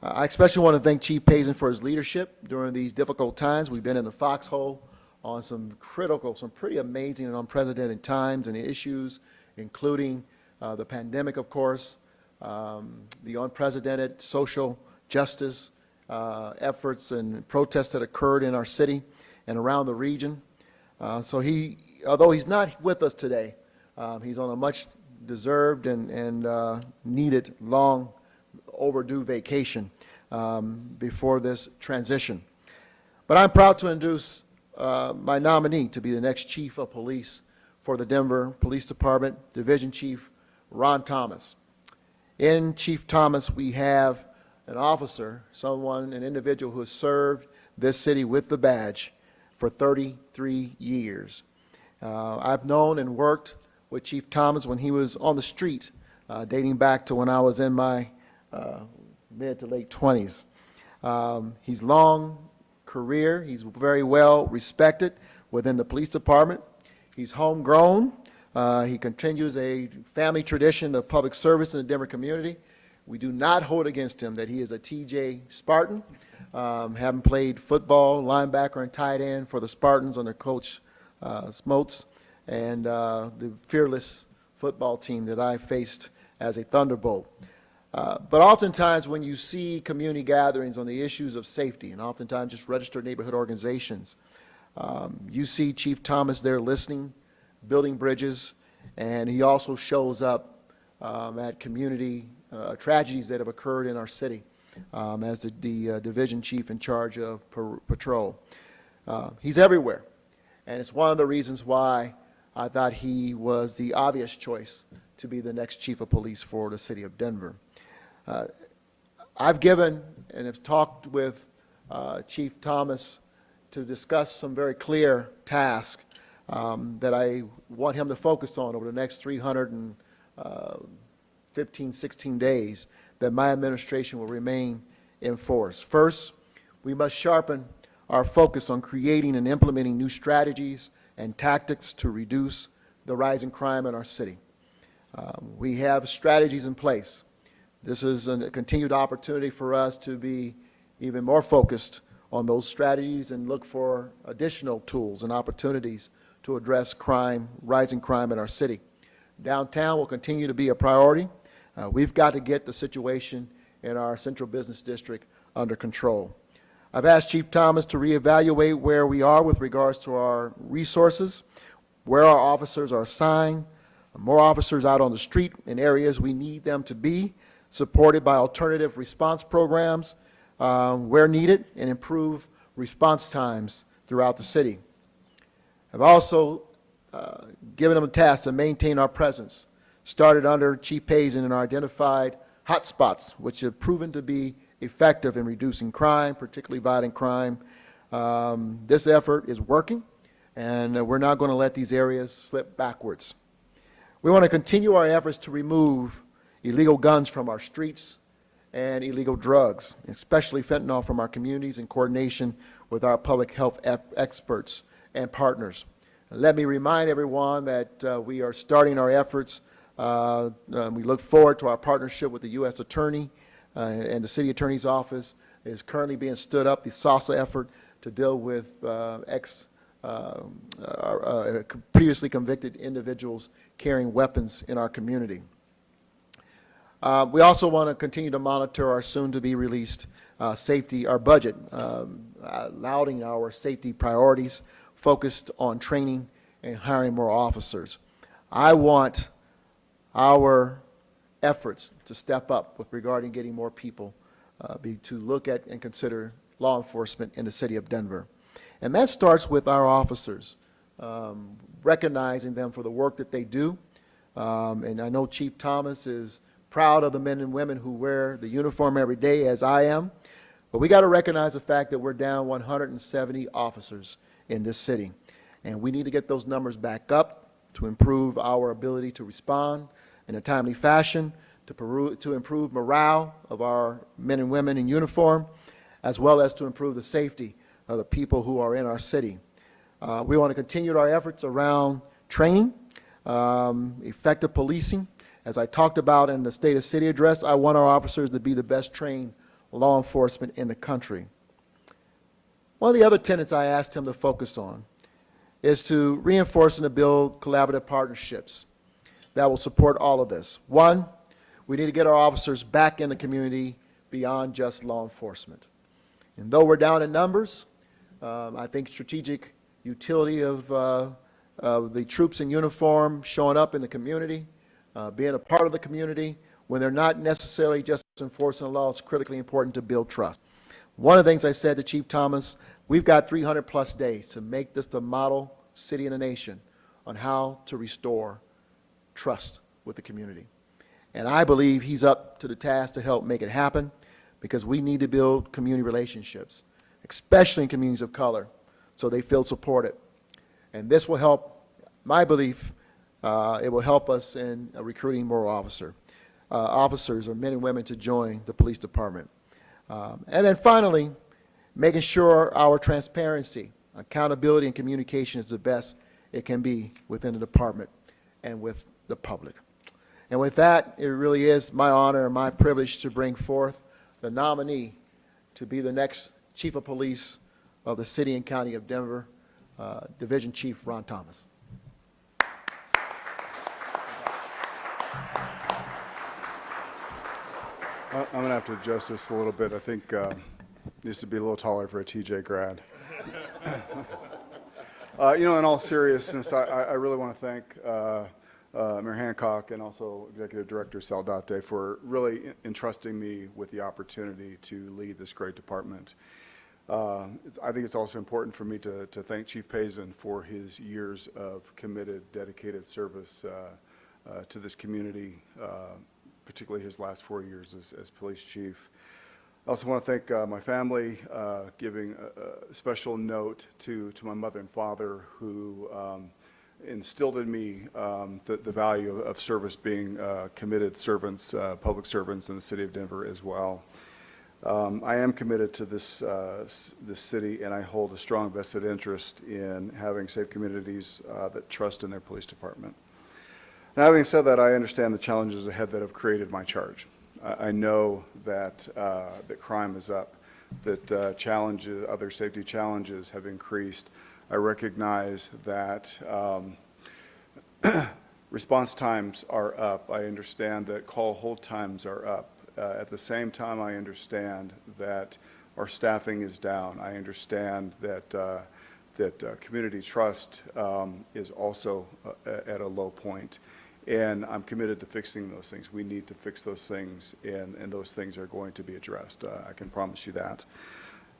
I especially want to thank Chief Pazen for his leadership during these difficult times. We've been in the foxhole on some pretty amazing and unprecedented times and issues, including the pandemic, of course, the unprecedented social justice efforts and protests that occurred in our city and around the region. Although he's not with us today, he's on a much deserved and needed long overdue vacation before this transition. But I'm proud to introduce my nominee to be the next Chief of Police for the Denver Police Department, Division Chief Ron Thomas. In Chief Thomas, we have an officer, an individual who has served this city with the badge for 33 years. I've known and worked with Chief Thomas when he was on the street, dating back to when I was in my mid to late 20s. He's long career. He's very well respected within the police department. He's homegrown. He continues a family tradition of public service in the Denver community. We do not hold against him that he is a TJ Spartan, having played football, linebacker, and tight end for the Spartans under Coach Smotes, and the fearless football team that I faced as a Thunderbolt. But oftentimes when you see community gatherings on the issues of safety, and oftentimes just registered neighborhood organizations, you see Chief Thomas there listening, building bridges, and he also shows up at community tragedies that have occurred in our city as the division chief in charge of patrol. He's everywhere, and it's one of the reasons why I thought he was the obvious choice to be the next chief of police for the city of Denver. I've given and have talked with Chief Thomas to discuss some very clear tasks that I want him to focus on over the next 315, 16 days that my administration will remain in force. First, we must sharpen our focus on creating and implementing new strategies and tactics to reduce the rising crime in our city. We have strategies in place. This is a continued opportunity for us to be even more focused on those strategies and look for additional tools and opportunities to address crime, rising crime in our city. Downtown will continue to be a priority. We've got to get the situation in our central business district under control. I've asked Chief Thomas to reevaluate where we are with regards to our resources, where our officers are assigned, more officers out on the street in areas we need them to be, supported by alternative response programs where needed, and improve response times throughout the city. I've also given them a task to maintain our presence, started under Chief Pazen in our identified hotspots, which have proven to be effective in reducing crime, particularly violent crime. This effort is working, and we're not going to let these areas slip backwards. We want to continue our efforts to remove illegal guns from our streets and illegal drugs, especially fentanyl, from our communities in coordination with our public health experts and partners. Let me remind everyone that we are starting our efforts. We look forward to our partnership with the U.S. Attorney and the City Attorney's Office is currently being stood up, the SASA effort to deal with previously convicted individuals carrying weapons in our community. We also want to continue to monitor our soon-to-be released our budget, lauding our safety priorities focused on training and hiring more officers. I want our efforts to step up with regarding getting more people to look at and consider law enforcement in the city of Denver. And that starts with our officers, recognizing them for the work that they do. And I know Chief Thomas is proud of the men and women who wear the uniform every day, as I am. But we got to recognize the fact that we're down 170 officers in this city. And we need to get those numbers back up to improve our ability to respond in a timely fashion, to improve morale of our men and women in uniform, as well as to improve the safety of the people who are in our city. We want to continue our efforts around training, effective policing. As I talked about in the State of City address, I want our officers to be the best trained law enforcement in the country. One of the other tenets I asked him to focus on is to reinforce and to build collaborative partnerships that will support all of this. One, we need to get our officers back in the community beyond just law enforcement. And though we're down in numbers, I think strategic utility of the troops in uniform showing up in the community, being a part of the community, when they're not necessarily just enforcing the law, is critically important to build trust. One of the things I said to Chief Thomas, we've got 300+ days to make this the model city in the nation on how to restore trust with the community. And I believe he's up to the task to help make it happen, because we need to build community relationships, especially in communities of color, so they feel supported. And this will help, my belief, it will help us in recruiting more officers or men and women to join the police department. And then finally, making sure our transparency, accountability, and communication is the best it can be within the department and with the public. And with that, it really is my honor and my privilege to bring forth the nominee to be the next Chief of Police of the City and County of Denver, Division Chief Ron Thomas. I'm going to have to adjust this a little bit. I think it needs to be a little taller for a TJ grad. In all seriousness, I really want to thank Mayor Hancock and also Executive Director Saldate for really entrusting me with the opportunity to lead this great department. I think it's also important for me to thank Chief Pazen for his years of committed, dedicated service to this community, particularly his last 4 years as police chief. I also want to thank my family, giving a special note to my mother and father, who instilled in me the value of service, being committed servants, public servants in the city of Denver as well. I am committed to this city, and I hold a strong vested interest in having safe communities that trust in their police department. Now, having said that, I understand the challenges ahead that have created my charge. I know that crime is up, that other safety challenges have increased. I recognize that response times are up. I understand that call hold times are up. At the same time, I understand that our staffing is down. I understand that community trust is also at a low point. And I'm committed to fixing those things. We need to fix those things, and those things are going to be addressed. I can promise you that.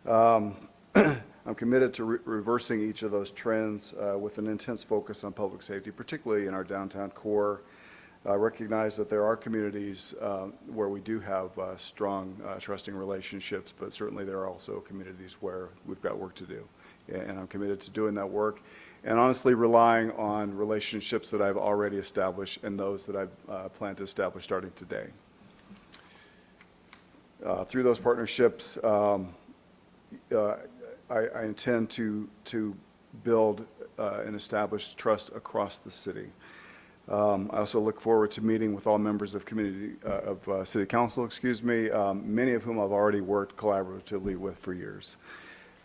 I'm committed to reversing each of those trends with an intense focus on public safety, particularly in our downtown core. I recognize that there are communities where we do have strong, trusting relationships, but certainly there are also communities where we've got work to do. And I'm committed to doing that work, and honestly relying on relationships that I've already established and those that I plan to establish starting today. Through those partnerships, I intend to build and establish trust across the city. I also look forward to meeting with all members of City Council, many of whom I've already worked collaboratively with for years.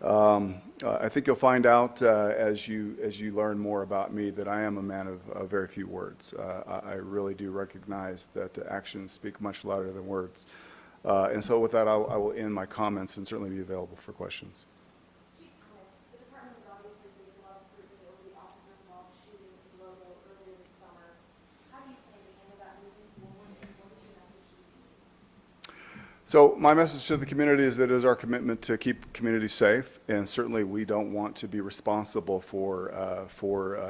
I think you'll find out as you learn more about me that I am a man of very few words. I really do recognize that actions speak much louder than words. And so with that, I will end my comments and certainly be available for questions. Chief Thomas, the department has obviously faced a lot of scrutiny over the officer-involved shooting at the logo earlier this summer. How do you plan to handle that moving forward, and what is your message to the community? So my message to the community is that it is our commitment to keep communities safe, and certainly we don't want to be responsible for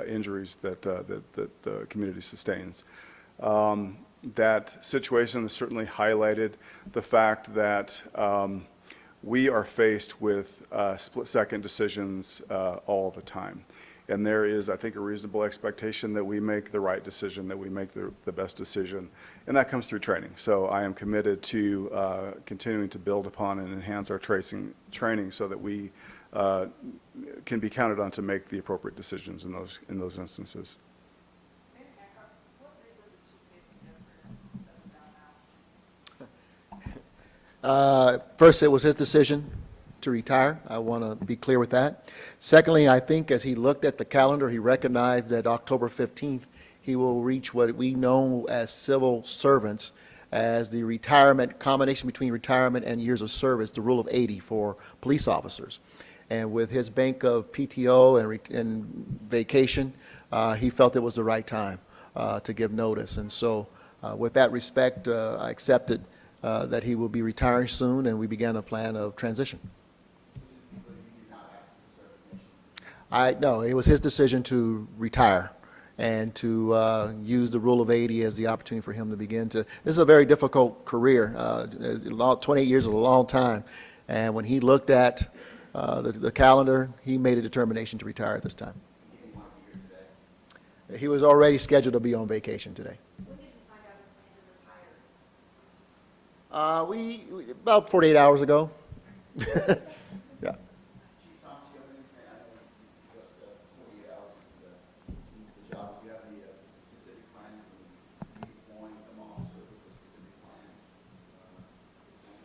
injuries that the community sustains. That situation has certainly highlighted the fact that we are faced with split-second decisions all the time. And there is, I think, a reasonable expectation that we make the right decision, that we make the best decision, and that comes through training. So I am committed to continuing to build upon and enhance our training so that we can be counted on to make the appropriate decisions in those instances. Mayor Hancock, what is the Chief Pazen done for settling down now? First, it was his decision to retire. I want to be clear with that. Secondly, I think as he looked at the calendar, he recognized that October 15th, he will reach what we know as civil servants, as the retirement, combination between retirement and years of service, the rule of 80 for police officers. And with his bank of PTO and vacation, he felt it was the right time to give notice. And so with that respect, I accepted that he will be retiring soon, and we began a plan of transition. No, it was his decision to retire and to use the rule of 80 as the opportunity for him to begin to. This is a very difficult career. 28 years is a long time. And when he looked at the calendar, he made a determination to retire at this time. He was already scheduled to be on vacation today. When did you find out you planned to retire? We about 48 hours ago. Yeah. Chief Thomas, you have anything to add? Just 48 hours into the job. Do you have any specific plans for redeploying some officers or specific plans at this point?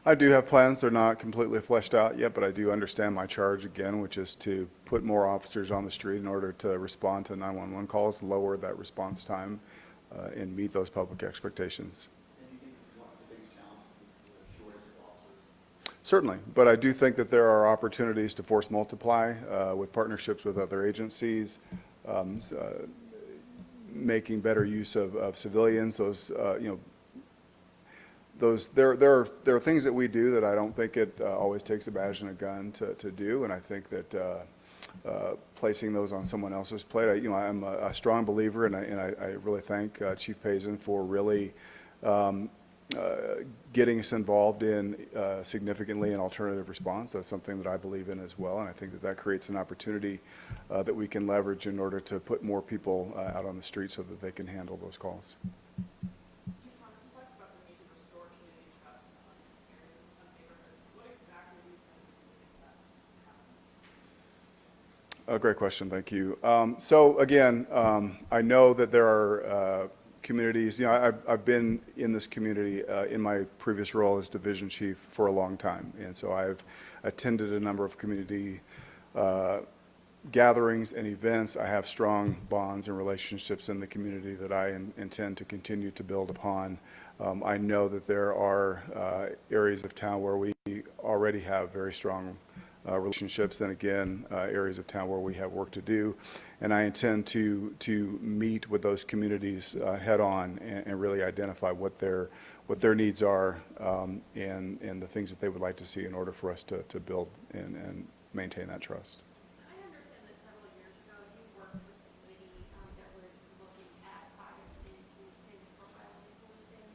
I do have plans. They're not completely fleshed out yet, but I do understand my charge again, which is to put more officers on the street in order to respond to 911 calls, lower that response time, and meet those public expectations. And do you think one of the biggest challenges is the shortage of officers? Certainly, but I do think that there are opportunities to force multiply with partnerships with other agencies, making better use of civilians. There are things that we do that I don't think it always takes a badge and a gun to do, and I think that placing those on someone else's plate, I'm a strong believer, and I really thank Chief Pazen for really getting us involved in significantly in alternative response. That's something that I believe in as well, and I think that creates an opportunity that we can leverage in order to put more people out on the street so that they can handle those calls. Chief Thomas, you talked about the need to restore community trust in some areas, in some neighborhoods. What exactly do you think to make that happen? Great question, thank you. So again, I know that there are communities, I've been in this community in my previous role as division chief for a long time, and so I've attended a number of community gatherings and events. I have strong bonds and relationships in the community that I intend to continue to build upon. I know that there are areas of town where we already have very strong relationships, and again, areas of town where we have work to do. And I intend to meet with those communities head on and really identify what their needs are and the things that they would like to see in order for us to build and maintain that trust. I understand that several years ago, you worked with a committee that was looking at bias in policing, profiling in policing.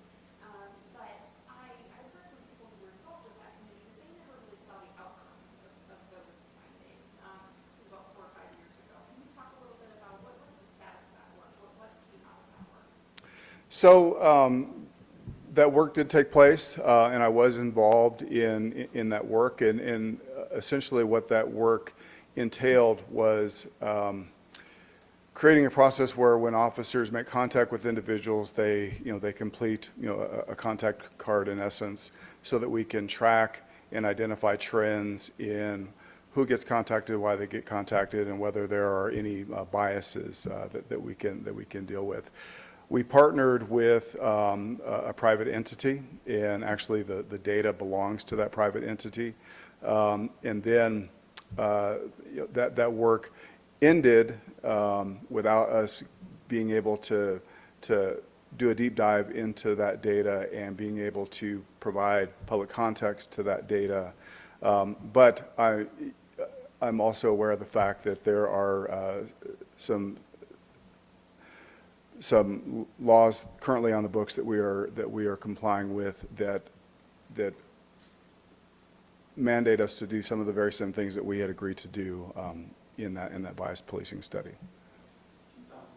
But I've heard from people who were involved with that committee that they never really saw the outcomes of those findings. It was about 4 or 5 years ago. Can you talk a little bit about what's the status of that work? What came out of that work? So that work did take place, and I was involved in that work, and essentially what that work entailed was creating a process where when officers make contact with individuals, they complete a contact card in essence, so that we can track and identify trends in who gets contacted, why they get contacted, and whether there are any biases that we can deal with. We partnered with a private entity, and actually the data belongs to that private entity. And then that work ended without us being able to do a deep dive into that data and being able to provide public context to that data. But I'm also aware of the fact that there are some laws currently on the books that we are complying with that mandate us to do some of the very same things that we had agreed to do in that bias policing study. Chief Thomas,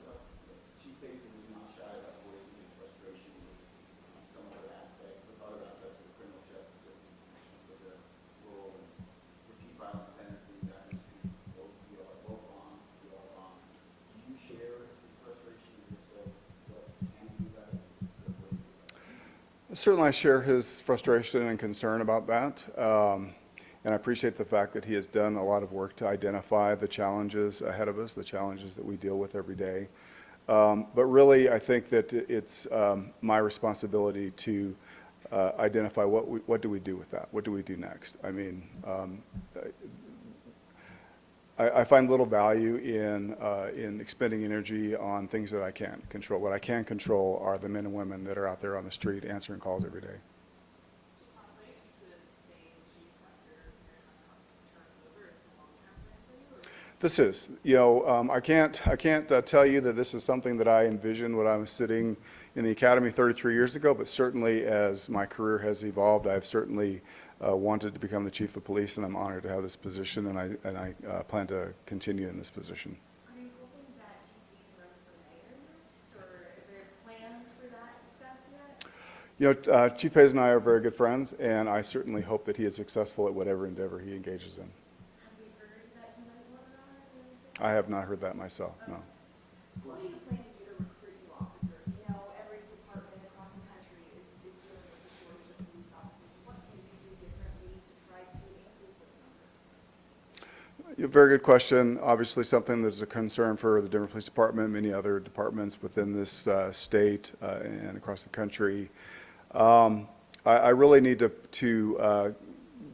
Chief Pazen was not shy about voicing his frustration with some other aspects of the criminal justice system in terms of the role and repeat violent offenders being done in the street, low bonds, low bonds. Do you share his frustration? If so, what can you do about it? Certainly, I share his frustration and concern about that, and I appreciate the fact that he has done a lot of work to identify the challenges ahead of us, the challenges that we deal with every day. But really, I think that it's my responsibility to identify what do we do with that? What do we do next? I mean, I find little value in expending energy on things that I can't control. What I can control are the men and women that are out there on the street answering calls every day. Chief, are you planning to stay chief after Mayor Hancock's term is over? It's a long-term plan for you, or? This is, you know, I can't tell you that this is something that I envisioned when I was sitting in the academy 33 years ago, but certainly as my career has evolved, I've certainly wanted to become the chief of police, and I'm honored to have this position, and I plan to continue in this position. Are you hoping that Chief Pazen runs for mayor next, or are there plans for that discussed yet? You know, Chief Pazen and I are very good friends, and I certainly hope that he is successful at whatever endeavor he engages in. Have you heard that he might want to run or anything? I have not heard that myself, no. What do you plan to do to recruit new officers? You know, every department across the country is dealing with the shortage of police officers. What can you do differently to try to increase those numbers? Very good question. Obviously, something that's a concern for the Denver Police Department, many other departments within this state and across the country. I really need to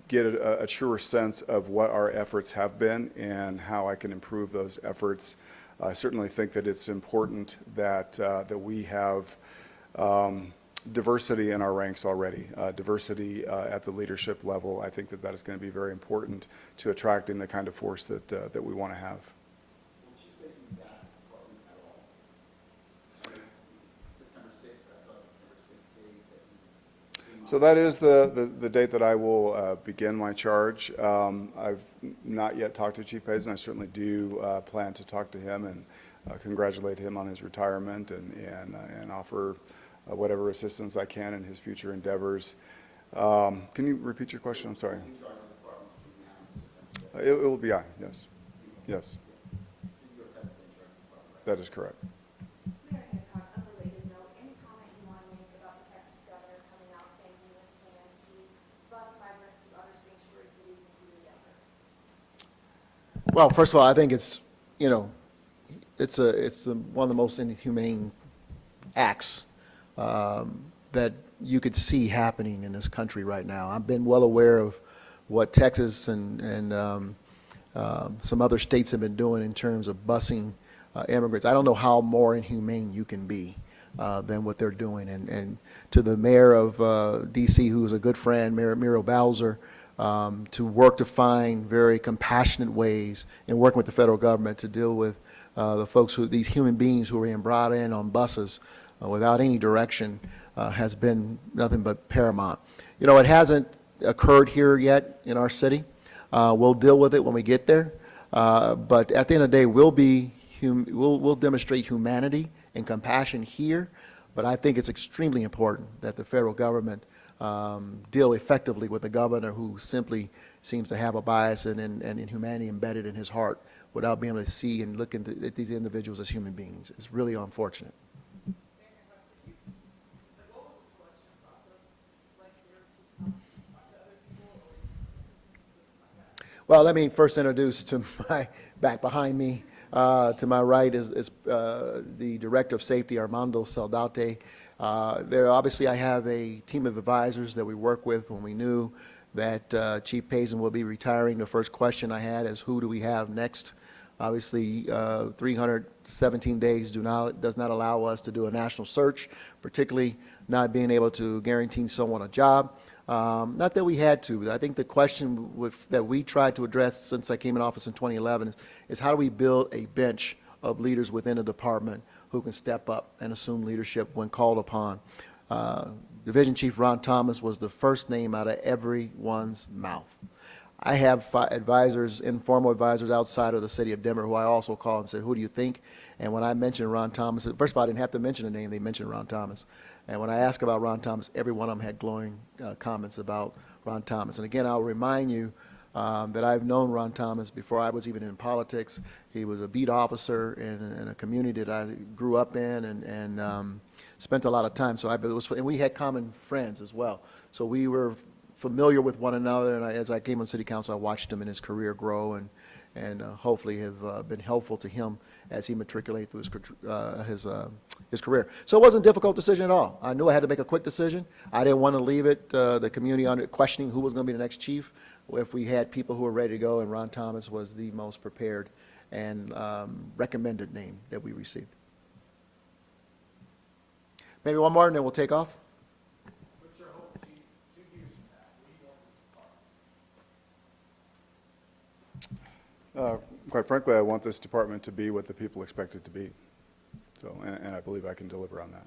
get a truer sense of what our efforts have been and how I can improve those efforts. I certainly think that it's important that we have diversity in our ranks already, diversity at the leadership level. I think that is going to be very important to attracting the kind of force that we want to have. Will Chief Pazen be back in the department at all? I mean, September 6th, I saw September 6th date that he came So out. that is the date that I will begin my charge. I've not yet talked to Chief Pazen. I certainly do plan to talk to him and congratulate him on his retirement and offer whatever assistance I can in his future endeavors. Can you repeat your question? I'm sorry. In charge of the department between now and September 6th. It will be I, yes. Yes, You're technically in charge of the department, right? that is correct. Mayor Hancock, unrelated note, any comment you want to make about the Texas governor coming out saying he has plans to bus migrants to other sanctuary cities, including Denver? Well, first of all, I think it's, you know, it's one of the most inhumane acts that you could see happening in this country right now. I've been well aware of what Texas and some other states have been doing in terms of busing immigrants. I don't know how more inhumane you can be than what they're doing. And to the mayor of D.C., who is a good friend, Mayor Muriel Bowser, to work to find very compassionate ways in working with the federal government to deal with the folks these human beings who are being brought in on buses without any direction has been nothing but paramount. You know, it hasn't occurred here yet in our city. We'll deal with it when we get there. But at the end of the day, we'll demonstrate humanity and compassion here. But I think it's extremely important that the federal government deal effectively with the governor who simply seems to have a bias and inhumanity embedded in his heart without being able to see and look at these individuals as human beings. It's really unfortunate. What was the selection process like here to talk to other people, or this is like that? Well, let me first introduce to my back behind me. To my right is the Director of Safety, Armando Saldate. There, obviously, I have a team of advisors that we work with. When we knew that Chief Pazen will be retiring, the first question I had is, who do we have next? Obviously, 317 days does not allow us to do a national search, particularly not being able to guarantee someone a job. Not that we had to, but I think the question that we tried to address since I came in office in 2011 is how do we build a bench of leaders within the department who can step up and assume leadership when called upon. Division Chief Ron Thomas was the first name out of everyone's mouth. I have advisors, informal advisors outside of the city of Denver who I also call and say, who do you think? And when I mentioned Ron Thomas, first of all, I didn't have to mention a name, they mentioned Ron Thomas. And when I asked about Ron Thomas, every one of them had glowing comments about Ron Thomas. And again, I'll remind you that I've known Ron Thomas before I was even in politics. He was a beat officer in a community that I grew up in and spent a lot of time. So and we had common friends as well. So we were familiar with one another, and as I came on city council, I watched him in his career grow, and hopefully have been helpful to him as he matriculated through his career. So it wasn't a difficult decision at all. I knew I had to make a quick decision. I didn't want to leave it, the community under questioning who was going to be the next chief, if we had people who were ready to go, and Ron Thomas was the most prepared and recommended name that we received. Maybe one more, and then we'll take off. What's your hope, Chief, 2 years from now? What do you want this department? Quite frankly, I want this department to be what the people expect it to be. So, and I believe I can deliver on that.